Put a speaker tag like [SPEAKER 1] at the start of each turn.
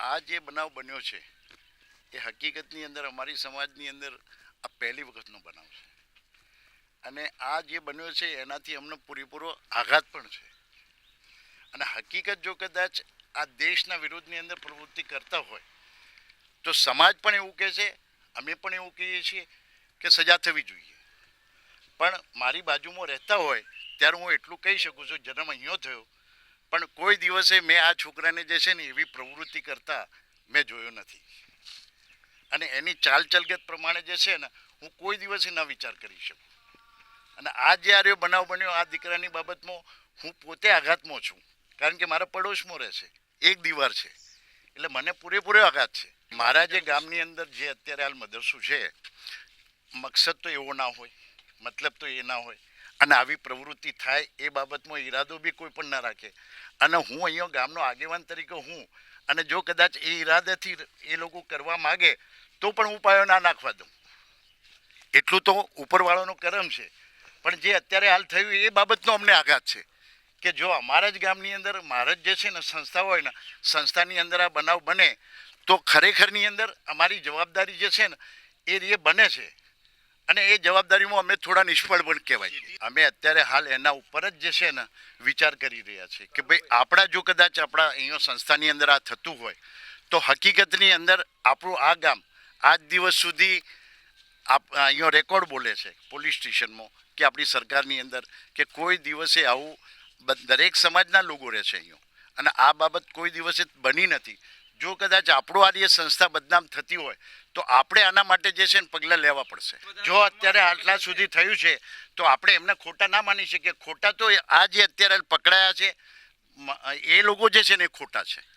[SPEAKER 1] આ જે બનાવ બન્યો છે એ હકીકતની અંદર અમારી સમાજની અંદર આ પહેલી વખતનો બનાવ છે અને આ જે બન્યો છે એનાથી અમને પૂરેપૂરો આઘાત પણ છે અને હકીકત જો કદાચ આ દેશના વિરોધની અંદર પ્રવૃત્તિ કરતા હોય તો સમાજ પણ એવું કહે છે, અમે પણ એવું કહીએ છીએ કે સજા થવી જોઈએ. પણ મારી બાજુમાં રહેતા હોય ત્યારે હું એટલું કહી શકું છું, જન્મ અહીંયો થયો પણ કોઈ દિવસે મેં આ છોકરાને જે છે ને એવી પ્રવૃત્તિ કરતા મેં જોયો નથી અને એની ચાલચલગત પ્રમાણે જે છે ને હું કોઈ દિવસે ન વિચાર કરી શકું. અને આ જે આ બનાવ બન્યો આ દીકરાની બાબતમાં હું પોતે આઘાતમાં છું, કારણ કે મારા પડોશમાં રહે છે, એક દીવાર છે, એટલે મને પૂરેપૂરો આઘાત છે. મારા જે ગામની અંદર જે અત્યારે હાલ મદરસો છે, મકસદ તો એવો ના હોય, મતલબ તો એ ના હોય અને આવી પ્રવૃત્તિ થાય એ બાબતમાં ઈરાદો બી કોઈ પણ ના રાખે અને હું અહીંયા ગામનો આગેવાન તરીકે હું અને જો કદાચ એ ઈરાદાથી એ લોકો કરવા માગે તો પણ હું પાયો ના નાખવા દઉં, એટલું તો ઉપરવાળાનો કરમ છે. પણ જે અત્યારે હાલ થયું એ બાબતનો અમને આઘાત છે કે જો અમારા જ ગામની અંદર મારા જ જે છે ને સંસ્થા હોય ને સંસ્થાની અંદર આ બનાવ બને તો ખરેખરની અંદર અમારી જવાબદારી જે છે ને એ બને છે અને એ જવાબદારીમાં અમે થોડા નિષ્ફળ પણ કહેવાય. અમે અત્યારે હાલ એના ઉપર જ જે છે ને વિચાર કરી રહ્યા છીએ કે ભાઈ આપણા જો કદાચ આપણા અહીંયા સંસ્થાની અંદર આ થતું હોય તો હકીકતની અંદર આપણું આ ગામ આજ દિવસ સુધી અહીંયા રેકોર્ડ બોલે છે પોલીસ સ્ટેશનમાં કે આપણી સરકારની અંદર કે કોઈ દિવસે આવું દરેક સમાજના લોકો રહે છે અહીંયા અને આ બાબત કોઈ દિવસે બની નથી. જો કદાચ આપણું આ જે સંસ્થા બદનામ થતી હોય તો આપણે આના માટે જે છે ને પગલાં લેવા પડશે. જો અત્યારે આટલા સુધી થયું છે તો આપણે એમને ખોટા ના માની શકીએ. ખોટા તો આ જે અત્યારે પકડાયા છે એ લોકો જે છે ને એ ખોટા છે.